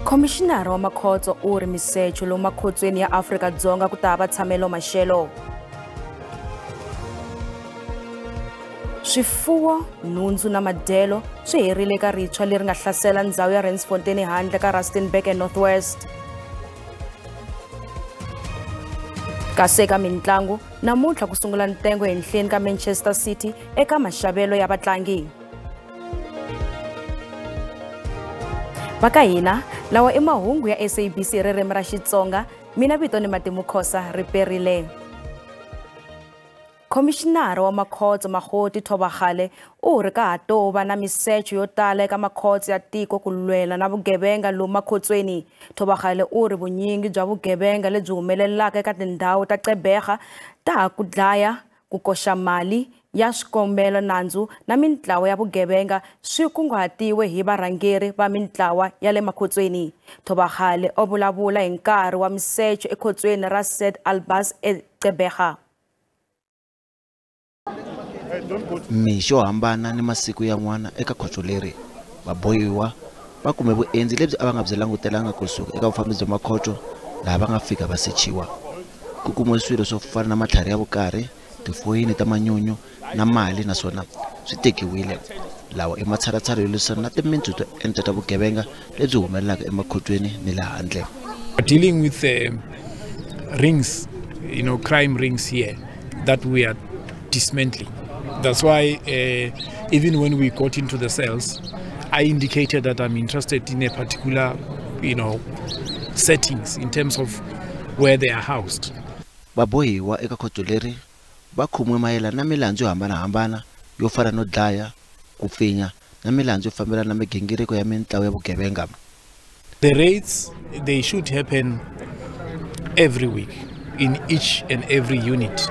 Komishinara wa Makhotso u ri misecho lomu makhotsweni ya Afrika-Dzonga ku ta va tshamelo maxelo. Swifuwo, nhundzu na madyelo swi herile eka rintshwa leri nga hlasela ndhawu ya Rensfontein handle ka Rustenburg eNorth-West. Kasi eka mitlangu, namuntlha ku sungula ntengo henhleni ka Manchester City eka maxavelo ya vatlangi. Vaka hina, lawa i mahungu ya SABC ririmi ra Xitsonga, mina vito ni Matimu Khosa riperile. Komishinara wa Makhotso Makgoti Thobakgale u ri ka ha to va na misecho yo tala eka makhotso ya tiko ku lwela na vugevenga lomu makhotsweni. Thobakgale u ri vunyingi bya vugevenga lebyi humelelaka eka tindhawu ta Gqeberha ta ha ku dlaya, ku koxa mali ya swikombelo nandzu na mintlawa ya vugevenga swi kunguhatiwe hi varhangeri va mintlawa ya le makhotsweni. Thobakgale u vulavula hi nkarhi wa misecho ekhotsweni ra St Albans eGqeberha. Mixo hambana ni masiku yan'wana eka khotso leri vabohiwa va kume vuendzi lebyi a va nga byi langutelanga kusuka eka vufambisi bya makhotso laha va nga fika va sechiwa. Ku kumiwe swilo swo fana na matlhari ya vukarhi, tifoyini ta manyunyu na mali, naswona swi tekiwile. Lawa i matshalatshala yo lwisana na timintsu to enta ta vugevenga lebyi humelelaka emakhotweni ni le handle. Dealing with rings, crime rings here that we are dismantling. That's why even when we got into the cells, I indicated that I'm interested in a particular, settings in terms of where they are housed. Vabohiwa eka khotso leri va khomiwe mayelana na milandzu yo hambanahambana yo fana no dlaya, ku pfinya na milandzu yo fambelana na migingiriko ya mintlawa ya vugevenga. The raids, they should happen every week in each and every unit.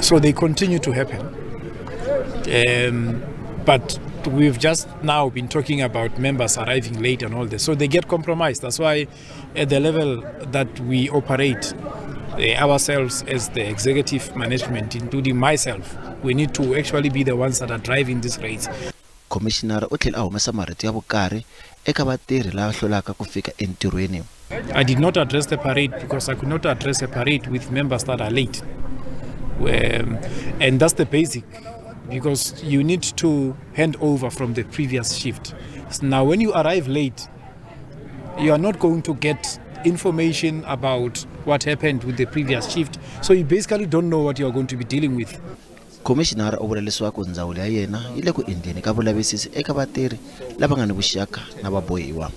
So they continue to happen. But we've just now been talking about members arriving late and all this. So they get compromised. That's why at the level that we operate, ourselves as the executive management, including myself, we need to actually be the ones that are driving these raids. Commissioner u tlhela a humesa marito ya vukarhi eka vatirhi lava hlulaka ku fika entirhweni. I did not address the parade because I could not address a parade with members that are late. And that's the basic, because you need to hand over from the previous shift. So now when you arrive late, you are not going to get information about what happened with the previous shift, so you basically don't know what you are going to be dealing with. Commissioner u vula leswaku ndzawulo ya yena yi le ku endleni ka vulavisisi eka vatirhi lava nga ni vuxaka na vabohiwa.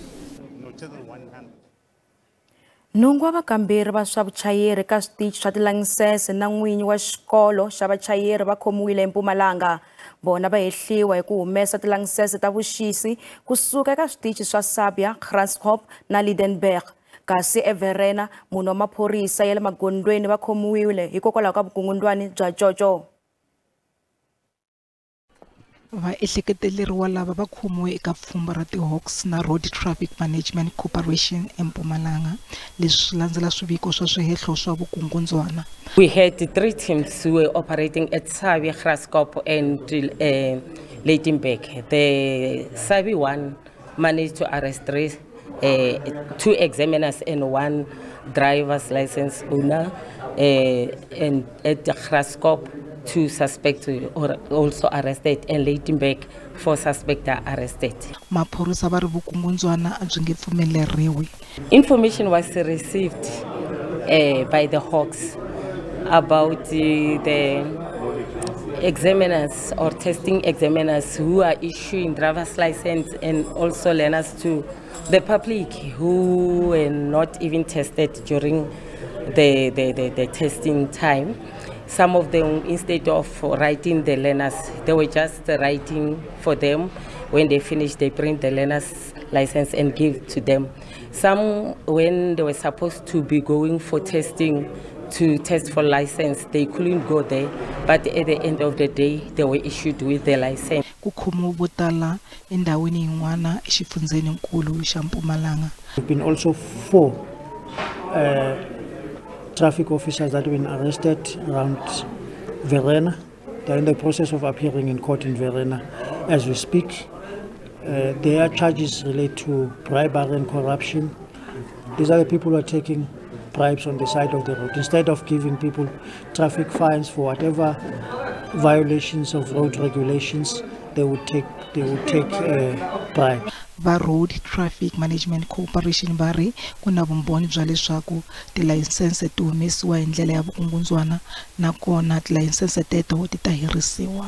Nhungu wa vakamberi va swa vuchayeri ka switichi swa tilayisense na n'winyi wa xikolo xa vachayeri va khomiwile eMpumalanga. Bona va hehliwa hi ku humesa tilayisense ta vuxisi kusuka eka switichi swa Sabia, Graskop na Lydenburg. Kasi eVerena, munhu wa maphorisa ya le magondweni va khomiwile hikokwalaho ka vukungundwani bya coco. Vaehleketeleriwa lava va khomiwe eka pfhumba ra tiHawks na Road Traffic Management Corporation eMpumalanga. Leswi landzela swiviko swa swihehlo swa vukungundzwana. We had 3 teams who were operating at Sabia, Graskop and Lydenburg. The Sabia one managed to arrest 2 examiners and 1 driver's license owner, and at the Graskop 2 suspects were also arrested, and Lydenburg 4 suspects are arrested. Maphorisa va ri vukungundzwana a byi nge pfumeleriwi. Information was received by the Hawks about the examiners or testing examiners who are issuing driver's license and also learners to the public who were not even tested during the testing time. Some of them, instead of writing the learners, they were just writing for them. When they finish, they print the learner's license and give to them. Some, when they were supposed to be going for testing, to test for license, they couldn't go there. But at the end of the day, they were issued with the license. There have been also 4 traffic officers that have been arrested around Verena. They are in the process of appearing in court in Verena as we speak. Their charges relate to bribery and corruption. These are the people who are taking bribes on the side of the road. Instead of giving people traffic fines for whatever violations of road regulations, they would take bribes. Va Road Traffic Management Corporation va ri ku na vumbhoni bya leswaku tilayisense ti humesiwa hi ndlela ya vukungundzwana nakona tilayisense teto ti ta herisiwa.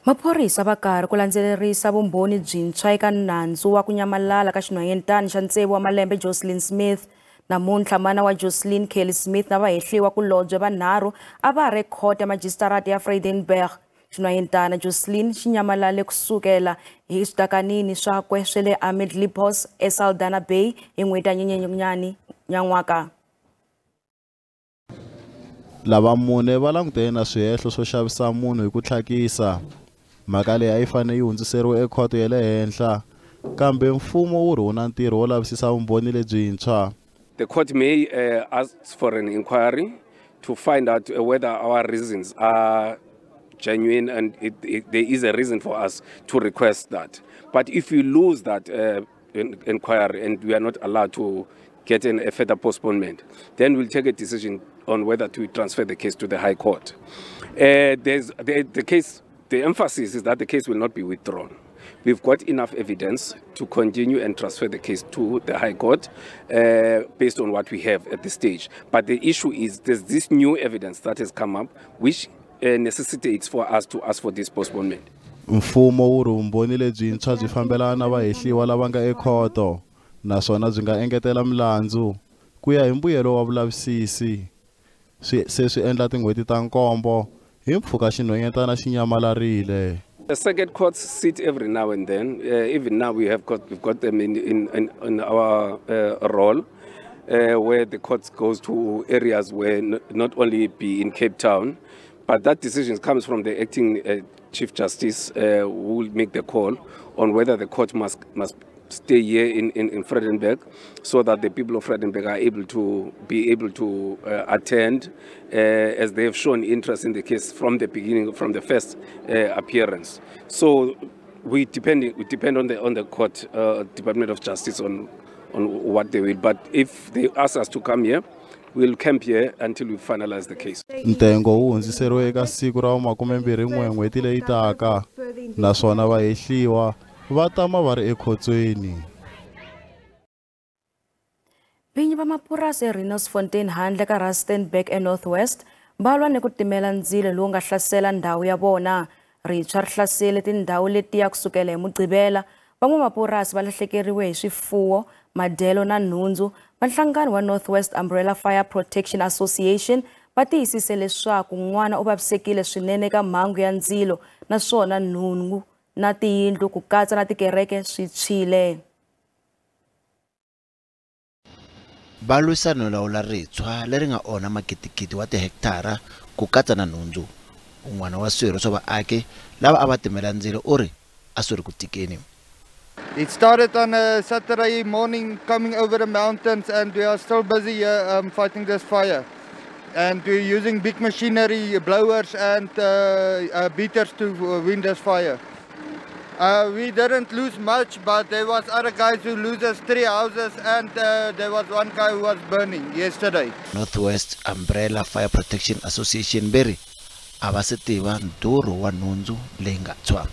Maphorisa va karhi ku landzelerisa vumbhoni byintshwa eka nandzu wa ku nyamalala ka xinhwanyetana xa ntsevu wa malembe Jocelyn Smith. Namuntlha mana wa Jocelyn Kelly Smith na vahehliwa kulobye vanharhu a va ri court ya majistarati ya Vrydenburg. Xinhwanyetana Jocelyn xi nyamalale kusukela hi switakanini swakwe swe le Ametlipos eSaldanha Bay hi n'hweti ya Nyenyenyani nyan'waka. Lava mune va langutene na swihehlo swo xavisa munhu hi ku tlhakisa. Mhaka leyi a yi fanele yi hundziseriwa ekhoto ya le henhla kambe mfumo wu ri wu na ntirho wo lavisisa vumbhoni lebyintshwa. The court may ask for an inquiry to find out whether our reasons are genuine and there is a reason for us to request that. But if we lose that inquiry and we are not allowed to get a further postponement, then we'll take a decision on whether to transfer the case to the High Court. The emphasis is that the case will not be withdrawn. We've got enough evidence to continue and transfer the case to the High Court based on what we have at this stage. But the issue is there's this new evidence that has come up which necessitates for us to ask for this postponement. Mfumo wu ri vumbhoni lebyintshwa byi fambelana na vahehliwa lava nga ekhoto naswona byi nga engetela milandzu ku ya hi mbuyelo wa vulavisisi. Se swi endla tin'hweti ta nkombo hi mpfhuka xinhwanyetana xi nyamalarile. The circuit courts sit every now and then. Even now we've got them in our role where the court goes to areas where not only be in Cape Town, but that decision comes from the acting Chief Justice who will make the call on whether the court must stay here in Vrydenburg so that the people of Vrydenburg are able to attend as they have shown interest in the case from the beginning, from the first appearance. So we depend on the court, Department of Justice on what they will. But if they ask us to come here, we'll camp here until we finalize the case. Ntengo wu hundziseriwe eka siku ra 21 n'hweti leyi taka naswona vahehliwa va tama va ri ekhotsweni. Vinyi va mapurasi eRenosfontein handle ka Rustenburg eNorthwest va lwa ni ku timela ndzilo lowu nga hlasela ndhawu ya vona. Rintshwa ri hlasele tindhawu letiya kusukela hi Mugqivela. Van'wamapurasi va lahlekeriwe hi swifuwo, madyelo na nhundzu. Vanhlangano wa Northwest Umbrella Fire Protection Association va tiyisise leswaku n'wana u vavisekile swinene eka mhangu ya ndzilo naswona nhungu na tiyindlu ku katsa na tikereke swi tshwile. Va lwisana no lawula rintshwa leri nga onha magidigidi wa tihekitara ku katsa na nhundzu. Un'wana wa swirho swa vaaki lava a va timela ndzilo u ri a swi ri ku tikeni. It started on a Saturday morning coming over the mountains and we are still busy here fighting this fire. And we're using big machinery, blowers and beaters to win this fire. We didn't lose much, but there was other guys who loses 3 houses and there was one guy who was burning yesterday. Northwest Umbrella Fire Protection Association Berry avasitiva nduru wa nhundzu leyi nga tshwa.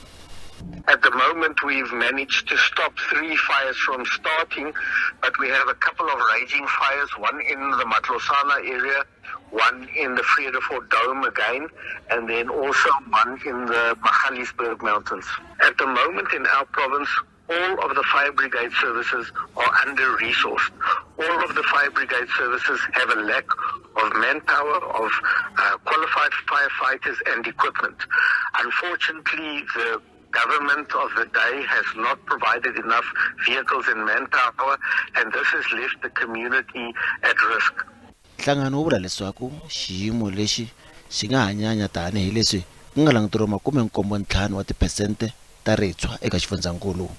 At the moment, we've managed to stop 3 fires from starting, but we have a couple of raging fires, one in the Matlosana area, one in the Vredefort Dome again, and then also one in the Magaliesberg Mountains. At the moment in our province, all of the fire brigade services are under-resourced. All of the fire brigade services have a lack of manpower, of qualified firefighters and equipment. Unfortunately, the government of the day has not provided enough vehicles and manpower, and this has left the community at risk. Nhlangano wu vula leswaku xiyimo lexi xi nga hanyanya tanihi leswi ku nga langutiwa 75 wa tiphesente ta rintshwa eka xifundzankulu.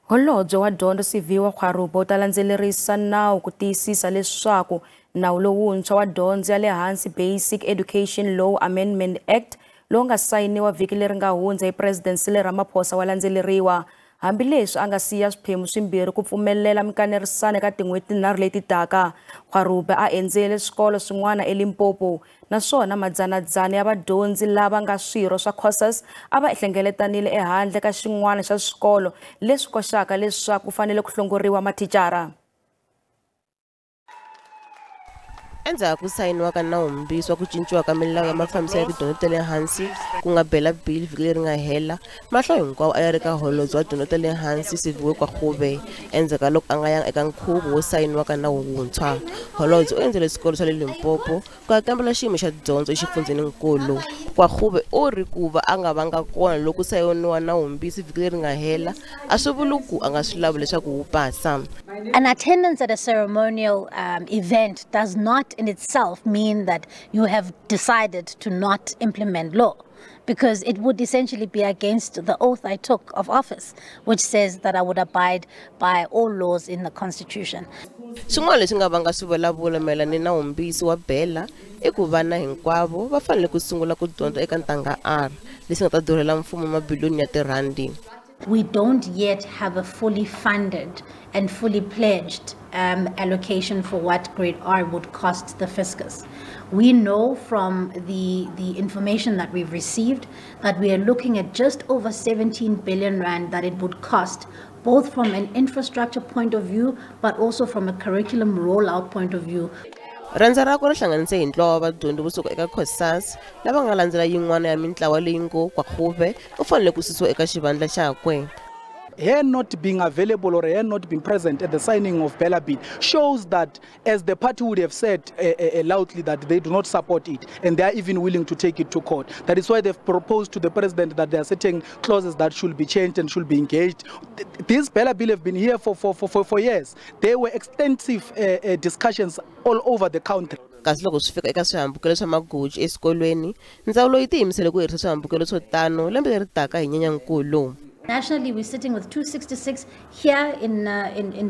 Holobye wa Dyondzo Siviwa Khwarubo u ta landzelerisa nawu ku tiyisisa leswaku nawu lowuntshwa wa dyondzo ya le hansi Basic Education Law Amendment Act lowu nga sayiniwa vhiki leri nga hundza hi President Cyril Ramaphosa wa landzeleriwa. Hambileswi a nga siya swiphemu swimbirhi ku pfumelela mikanerisano eka tin'hweti tinharhu leti taka. Gwarube a endzele swikolo swin'wana eLimpopo, naswona madzanadzana ya vadyondzi lava nga swirho swa courses a va ehlengeletanile ehandle ka xin'wana xa swikolo leswi koxaka leswaku ku fanele ku hlongoriwa mathicara. Endzhaku ku sayiniwa ka nawumbisi wa ku cinciwa ka milawu ya mafambiselo ya tidyondzo ta le hansi ku nga bela bill vhiki leri nga hela, mahlo hinkwawo a ya ri ka holobye wa tidyondzo ta le hansi Siviwe Gwarube endzhaku ka loko a nga yanga eka nkhuvo wo sayiniwa ka nawu wuntshwa. Holobye u endzele swikolo swa le Limpopo ku ya kambela xiyimo xa dyondzo exifundzeninkulu. Gwarube u ri ku va a nga vanga kona loko sayiniwa nawumbisi vhiki leri nga hela a swi vuli ku a nga swi lavi leswaku wu pasa. An attendance at a ceremonial event does not in itself mean that you have decided to not implement law, because it would essentially be against the oath I took of office, which says that I would abide by all laws in the Constitution. Swin'wana leswi nga vanga swivulavula mayelana ni nawumbisi wa bela i ku vana hinkwavo va fanele ku sungula ku dyondza eka ntanga R leswi nga ta durhela mfumo mabiliyoni ya tirhandi. We don't yet have a fully funded and fully pledged allocation for what grade R would cost the fiscus. We know from the information that we've received that we are looking at just over 17 billion rand that it would cost, both from an infrastructure point of view, but also from a curriculum rollout point of view. Randza ra ku ri hlanganise hi ntlawa wa vadyondzi kusuka eka COSAS lava nga landzela yin'wana ya mitlawa leyi ngo Gwarube u fanele ku susiwa eka xivandla xakwe. Her not being available or her not being present at the signing of Bela bill shows that, as the party would have said loudly, that they do not support it and they are even willing to take it to court. That is why they've proposed to the president that there are certain clauses that should be changed and should be engaged. This Bela bill have been here for years. There were extensive discussions all over the country. Kasi loko swi fika eka swihambukelo swa magoji eswikolweni, ndzawulo yi tiyimisele ku herisa swihambukelo swo tano lembe leri taka hi Nyenyankulu. Nationally, we're sitting with 266. Here in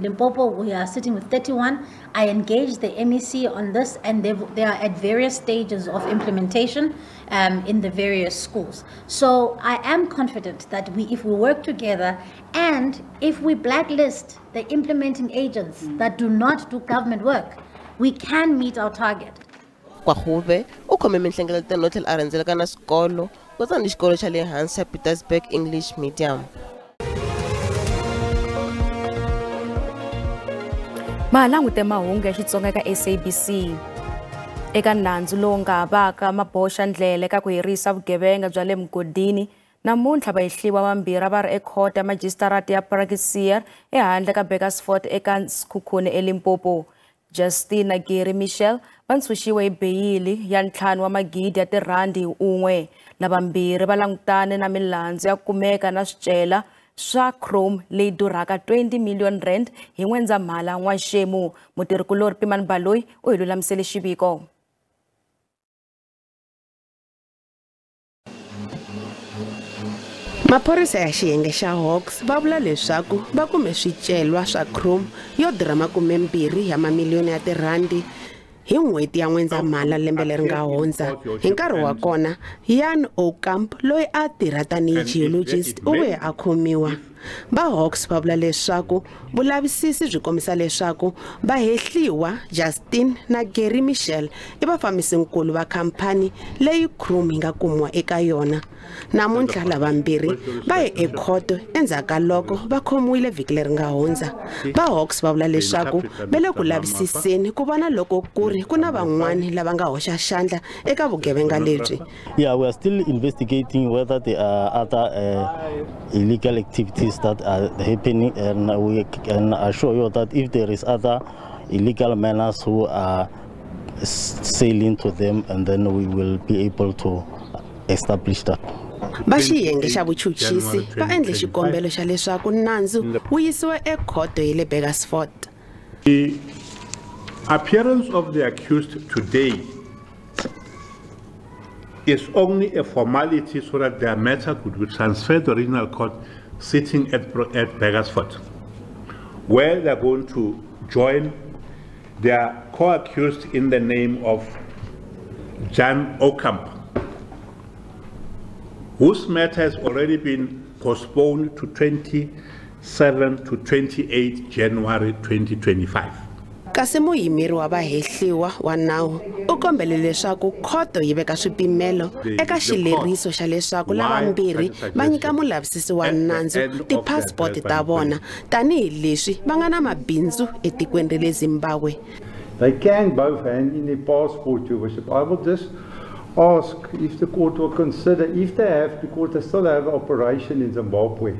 Limpopo, we are sitting with 31. I engaged the MEC on this, and they are at various stages of implementation in the various schools. So I am confident that if we work together and if we blacklist the implementing agents that do not do government work, we can meet our target. Gwarube u khome mihlengeletano no tlhela a rhendzeleka na swikolo kutani xikolo xa le hansi xa Pietersburg English Medium. Malangute mahungu ya Xitsonga eka SABC. Eka nandzu lowu nga vaka maboxa ndlela eka ku herisa vugevenga bya le mugodini, namuntlha vahehliwa vambirhi va ri ekhoto ya majistarati ya Parkisier ehandle ka Beresford eka Sekhukhune eLimpopo. Justin na Gary Michelle va ntshunxiwe hi beyili ya 5 wa magidi ya tirhandi hi un'we. Lavambirhi va langutane na milandzu ya kumeka na swicela swa chrome leyi durhaka 20 million rand hi N'wendzamhala N'waxemu. Mutirhikulori Pimani Baloyi u hi lulamisele xiviko. Maphorisa ya xiyenge xa Hawks va vula leswaku va kume swicelwa swa chrome yo durha 20 ya mamiliyoni ya tirhandi hi n'hweti ya N'wendzamhala lembe leri nga hundza. Hi nkarhi wa kona, Jan Oukamp loyi a tirha tanihi geologist u vuye a khomiwa. Va Hawks va vula leswaku vulavisisi byi kombisa leswaku vahehliwa Justin na Gary Michelle i vafambisinkulu va khampani leyi chrome yi nga kumiwa eka yona. Namuntlha lavambirhi va ye ekhoto endzhaku ka loko va khomiwile vhiki leri nga hundza. Va Hawks va vula leswaku va le ku lavisiseni ku vona loko ku ri ku na van'wani lava nga hoxa xandla eka vugevenga lebyi. Yeah, we are still investigating whether there are other illegal activities that are happening, and we can assure you that if there is other illegal miners who are sailing to them, and then we will be able to establish that. Va xiyenge xa vuchuchisi va endle xikombelo xa leswaku nandzu wu yisiwa ekhoto hi le Beresford. The appearance of the accused today is only a formality so that their matter could be transferred to the regional court sitting at Beresford, where they're going to join their co-accused in the name of Jan Oukamp, whose matter has already been postponed to 27 to 28 January 2025. Kasi muyimiri wa vahehliwa wa nawu u kombele leswaku khoto yi veka swipimelo eka xileriso xa leswaku lavambirhi va nyika mulavisisi wa nandzu tipassport ta vona tanihileswi va nga na mabindzu etikweni ra le Zimbabwe. They can both hand in their passport, Your Worship. I will just ask if the court will consider, if they have, because they still have operation in Zimbabwe,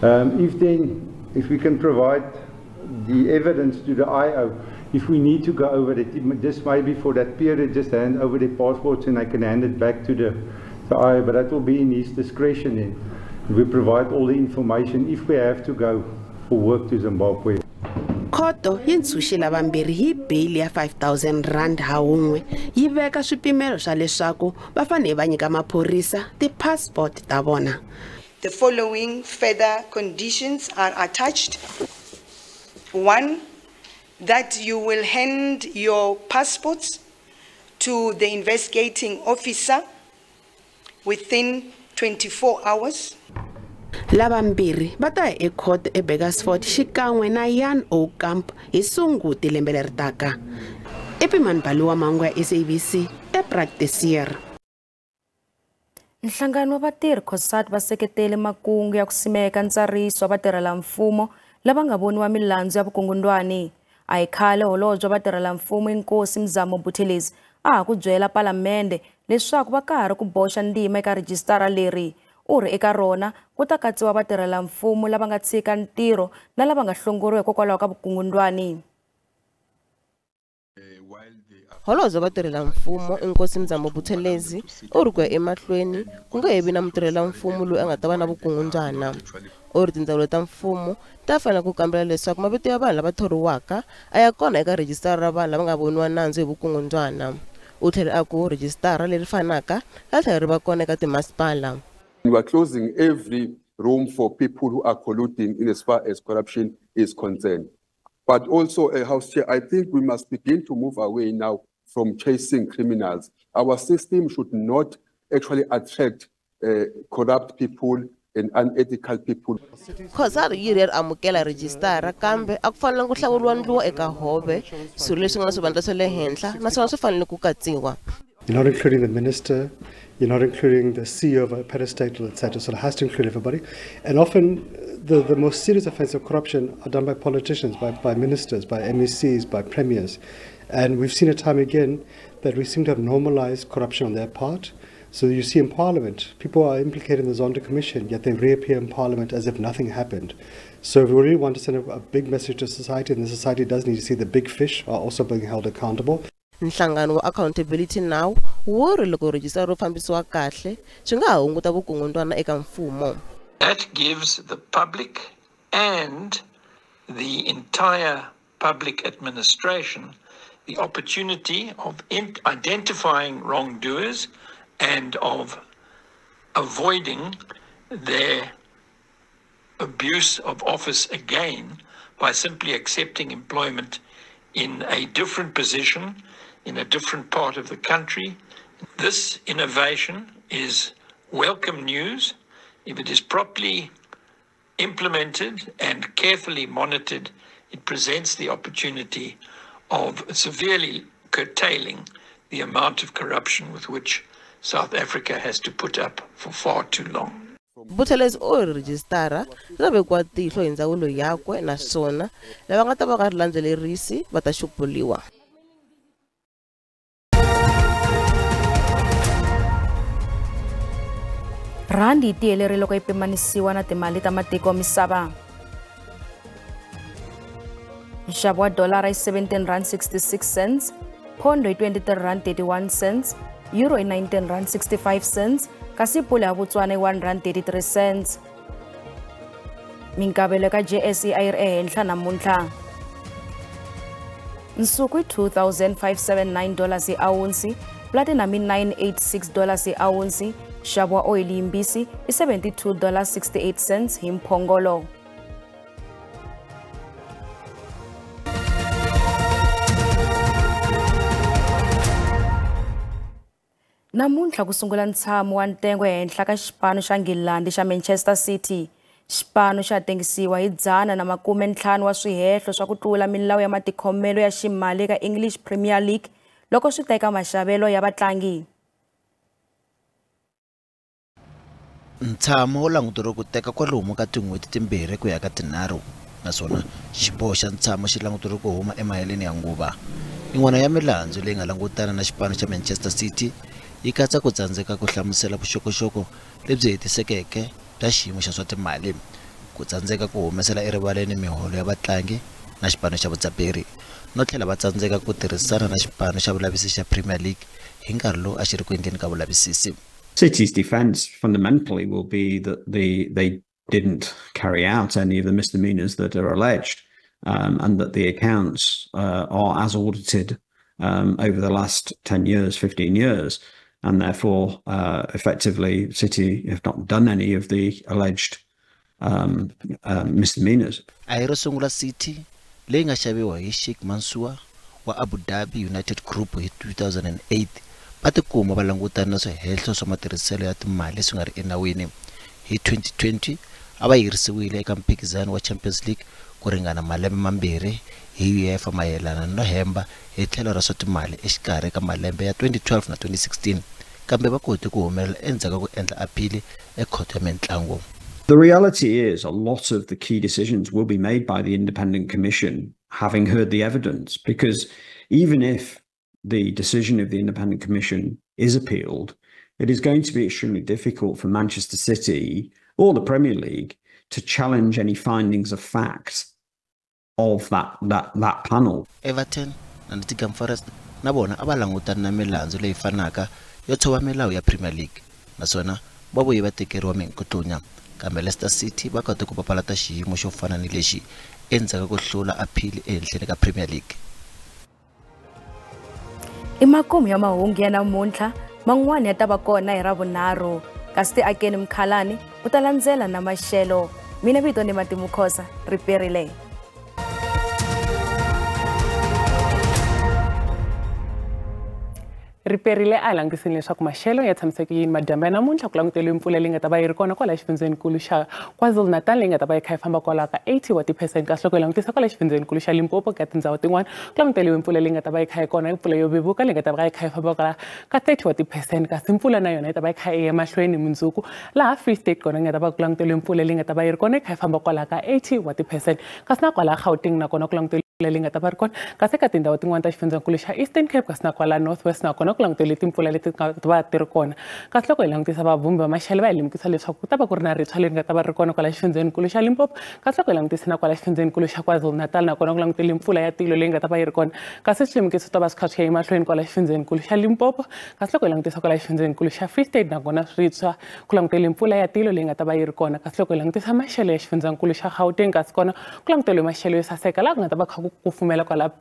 if we can provide the evidence to the IO, if we need to go over it, just maybe for that period, just hand over the passports and I can hand it back to the IO, but that will be in his discretion then. We provide all the information if we have to go for work to Zimbabwe. Khoto yi ntshunxile vambirhi hi bail ya 5,000 rand ha un'we yi veka swipimelo swa leswaku va fanele va nyika maphorisa tipassport ta vona. The following further conditions are attached. 1, that you will hand your passports to the investigating officer within 24 hours. Lavambirhi va ta ya ecourt eBurgersfort xikan'we na Jan Oukamp hi Sunguti lembe leri taka. Epimani Baluwa Mangu ya SABC ePracticeer. Nhlangano wa vatirhi COSAT va seketele makungu ya ku simeka ntsariso wa vatirhela mfumo lava nga voniwa milandzu ya vukungundwani. A hi khale holobye wa vatirhela mfumo Inkosi Mzamo Buthelezi a ha ku byela palamende leswaku va karhi ku boxa ndima eka rejistara leri. Uri eka rona ku ta katsiwa vatirhela mfumo lava nga tshika ntirho na lava nga hlongoriwa hikokwalaho ka vukungundwani. Holobye wa vatirhela mfumo Inkosi Mzamo Buthelezi u ri ku ya emahlweni ku nga hevi na mutirhela mfumo loyi a nga ta va na vukungundwana. U ri tindzawulo ta mfumo ta fanele ku kambela leswaku mavito ya vanhu lava thoriwaka a ya kona eka rejistara ra vanhu lava nga voniwa nandzu hi vukungundwana. U tlhela a ku rejistara leri fanaka ra tlhela ri va kona eka timasipala. We are closing every room for people who are colluding in as far as corruption is concerned. But also, House Chair, I think we must begin to move away now from chasing criminals. Our system should not actually attract corrupt people and unethical people. COSAT yi ri amukela rejistara kambe a ku fanele ku hlawuriwa ndluwa eka hove swilo leswi nga na swivandla swa le henhla naswona swi fanele ku katsiwa. You're not including the minister, you're not including the CEO of a parastatal, etc. So it has to include everybody. And often the most serious offences of corruption are done by politicians, by ministers, by MECs, by premiers. And we've seen it time again that we seem to have normalized corruption on their part. So you see in Parliament, people are implicated in the Zondo Commission, yet they reappear in Parliament as if nothing happened. So if we really want to send a big message to society, and the society does need to see the big fish are also being held accountable. Nhlangano wa Accountability Now wo ri loko rejistara ro fambisiwa kahle swi nga hunguta vukungundwana eka mfumo. That gives the public and the entire public administration the opportunity of identifying wrongdoers and of avoiding their abuse of office again by simply accepting employment in a different position in a different part of the country. This innovation is welcome news. If it is properly implemented and carefully monitored, it presents the opportunity of severely curtailing the amount of corruption with which South Africa has to put up for far too long. Buthelezi o rejistara ra vekiwa tihlo hi ndzawulo yakwe naswona lava nga ta va nga ri landzelerisi va ta xupuliwa. Randi yi tiyelerile loko yi pimanisiwa na timali ta matiko misava. Nxavo wa dolara i 17 rand 66 cents, pondo i 23 rand 31 cents, euro i 19 rand 65 cents, kasi pula ya Botswana i 1 rand 33 cents. Minkavelo ka JSE a yi ri ehenhla namuntlha. Nsuku i $2,579 hi ounce, platinum i $986 hi ounce, nxavo wa oil yimbisi i $72.68 hi mphongolo. Namuntlha ku sungula ntshamo wa ntengo ehenhla ka xipano xa Ngilandi xa Manchester City. Xipano xa tengisiwa hi 150 wa swihehlo swa ku tlula milawu ya matikhomelo ya ximali ka English Premier League loko swi teka maxavelo ya vatlangi. Ntshamo wu languteriwe ku teka kwalomu ka tin'hweti timbirhi ku ya ka tinharhu, naswona xiboho xa ntshamo xi languteriwe ku huma emaheleni ya nguva. Yin'wana ya milandzu leyi nga langutana na xipano xa Manchester City yi katsa ku tsandzeka ku hlamusela vuxokoxoko lebyi hetisekeke bya xiyimo xa swa timali, ku tsandzeka ku humesela erivaleni miholo ya vatlangi na xipano xa vutsaperi, no tlhela va tsandzeka ku tirhisana na xipano xa vulavisisi xa Premier League hi nkarhi lowu a xi ri ku endleni ka vulavisisi. City's defence fundamentally will be that they didn't carry out any of the misdemeanours that are alleged, and that the accounts are as audited over the last 10 years, 15 years, and therefore effectively City have not done any of the alleged misdemeanours. Aero sungula City leyi nga xaviwa hi Sheikh Mansour wa Abu Dhabi United Group hi 2008 va tikuma va langutana na swihehlo swa matirhiselo ya timali swi nga ri enawini. Hi 2020 a va yirisiwile eka mphikizano wa Champions League ku ringana malembe mambirhi hi UEFA mayelana no hemba hi tlhelo ra swa timali exikarhi ka malembe ya 2012 na 2016, kambe va koti ku humelela endzhaku ku endla apili ekhoto ya mitlangu. The reality is a lot of the key decisions will be made by the Independent Commission, having heard the evidence, because even if the decision of the Independent Commission is appealed, it is going to be extremely difficult for Manchester City or the Premier League to challenge any findings of fact of that panel. Everton na Nottingham Forest na bona a va langutana na milandzu leyi fanaka yo tshova milawu ya Premier League, naswona va vuye va tekeriwa minkutlunya, kambe Leicester City va kota ku papalata xiyimo xo fana ni lexi endzhaku ku hlula appeal ehenhleni ka Premier League. I makumu ya mahungu ya namuntlha, man'wani ya ta va kona hi Ravunharhu, kasi Akeni Mkhalani u ta landzela na maxelo. Mina vito ni Matimukhosa, riperile. Riperile a langisini leswaku maxelo ya tshamiseke yini madyambu ya namuntlha ku languteliwe mpfula leyi nga ta va yi ri kona kwala xifundzeninkulu xa KwaZulu-Natal leyi nga ta va yi kha yi famba kwala ka 80 wa ti-percent, kasi loko hi langutisa kwala xifundzeninkulu xa Limpopo ka tindhawu tin'wana ku languteliwe mpfula leyi nga ta va yi kha yi kona, mpfula yo vevuka leyi nga ta va yi kha yi famba kwala ka 30 wa ti-percent, kasi mpfula na yona yi ta va yi kha yi ya mahlweni mundzuku laha Free State kona yi nga ta va ku languteliwe mpfula leyi nga ta va yi ri kona yi kha yi famba kwala ka 80 wa ti-percent, kasi na kwala Gauteng nakona ku languteliwe leyi nga ta va ri kona, kasi ka tindhawu tin'wana ta xifundzeninkulu xa Eastern Cape kasi na kwala North West nakona ku languteliwe timpfula leti nga ta va ti ri kona. Kasi loko hi langutisa vavumbi va maxelo va hi lemukisa leswaku ku ta va ku ri na ritsha leri nga ta va ri kona kwala xifundzeninkulu xa Limpopo, kasi loko hi langutisa na kwala xifundzeninkulu xa KwaZulu-Natal nakona ku languteliwe mpfula ya tilo leyi nga ta va yi ri kona, kasi swilemukiso ta va swi kha swi ya emahlweni kwala xifundzeninkulu xa Limpopo, kasi loko hi langutisa kwala xifundzeninkulu xa Free State nakona swiritsha ku languteliwe mpfula ya tilo leyi nga ta va yi ri kona, kasi loko hi langutisa maxelo ya xifundzeninkulu xa Gauteng kasi kona ku languteliwe maxelo yo saseka laha ku nga ta va kha ku kufumela kwala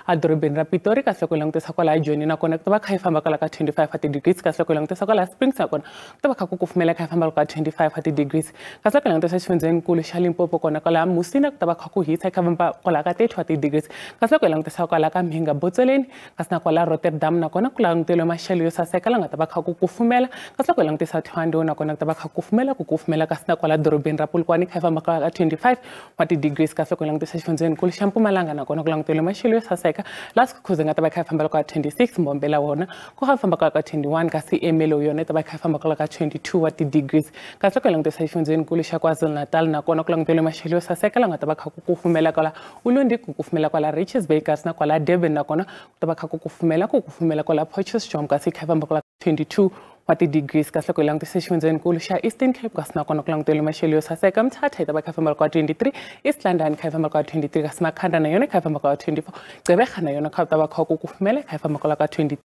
adorobeni ra Pitori, kasi loko hi langutisa kwala Joni nakona ku ta va kha yi famba kwala ka 25 wa ti-degrees, kasi loko hi langutisa kwala Springs nakona ku ta va kha ku kufumela kha yi famba ka 25 wa ti-degrees, kasi loko hi langutisa xifundzeninkulu xa Limpopo kona kwala Musina ku ta va kha ku hisa kha famba kwala ka 30 wa ti-degrees, kasi loko hi langutisa kwala ka Mhinga Botsoleni kasi na kwala Rotterdam nakona ku languteliwe maxelo yo saseka laha nga ta va kha ku kufumela, kasi loko hi langutisa Thohoyandou nakona ku ta va kha ku kufumela kasi na kwala dorobeni ra Polokwane kha yi famba ka 25 wa ti-degrees, kasi loko hi langutisa xifundzeninkulu xa Mpumalanga nakona ku languteliwe maxelo yo saseka laha Skukuza nga ta va kha yi famba ka 26, Mbombela wona ku kha famba ka 21, kasi Emelo yona yi ta va kha yi famba ka 22 wa ti-degrees, kasi loko hi langutisa xifundzeninkulu xa KwaZulu-Natal nakona ku languteliwe maxelo yo saseka laha nga ta va kha ku kufumela kwala Ulundi, ku kufumela kwala Richards Bay, kasi na kwala Durban nakona ku ta va kha ku kufumela kwala Potchefstroom, kasi kha yi famba kwala 22 wa ti-degrees, kasi loko hi langutisa xifundzeninkulu xa Eastern Cape kasi nakona ku languteliwe maxelo yo saseka, Mthatha yi ta va kha yi famba ka 23, East London kha yi famba ka 23, kasi Makhanda na yona kha yi famba ka 24, Gqeberha na yona kha ta va kha ku kufumela kha yi famba kwala ka 23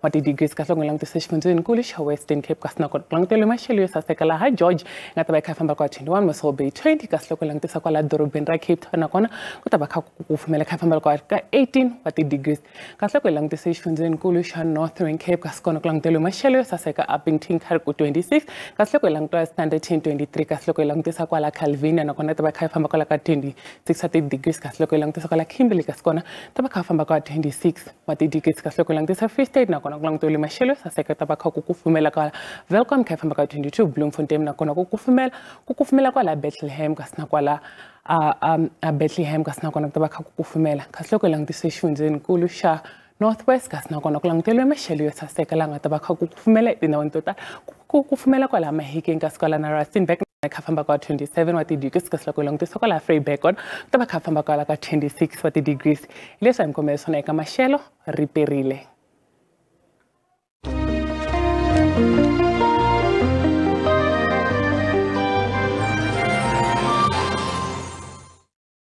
wa ti-degrees, kasi loko hi langutisa xifundzeninkulu xa Western Cape kasi nakona ku languteliwe maxelo yo saseka laha George nga ta va kha yi famba ka 21, Mossel Bay 20, kasi loko hi langutisa kwala dorobeni ra Cape Town nakona ku ta va kha ku kufumela kha yi famba ka 18 wa ti-degrees, kasi loko hi langutisa xifundzeninkulu xa Northern Cape kasi kona ku languteliwe maxelo yo saseka Upington kha ri ku 26, kasi loko hi langutisa Standerton 23, kasi loko hi langutisa kwala Calvinia nakona ta va kha yi famba kwala ka 26 wa ti-degrees, kasi loko hi langutisa kwala Kimberley kasi kona ta va kha yi famba ka 26 wa ti-degrees, kasi loko hi langutisa Free State nakona kona ku languteliwe maxelo ya saseka ta va kha ku kufumela kwala Welkom kha famba ka 22 Bloemfontein na kona ku kufumela kwala Bethlehem kasi na kwala a Bethlehem kasi na kona ku ta va kha ku kufumela kasi loko langutise xifundzeninkulu xa Northwest kasi na kona ku languteliwe maxelo yo saseka la nga ta va kha ku kufumela etindhawini to tala ku kufumela kwala Mahikeng kasi kwala na Rustenburg kha famba ka 27 wa ti-degrees kasi loko langutisa kwala Vryburg ku ta va kha famba kwala ka 26 wa ti-degrees hi leswi hi mi kombela swona eka maxelo riperile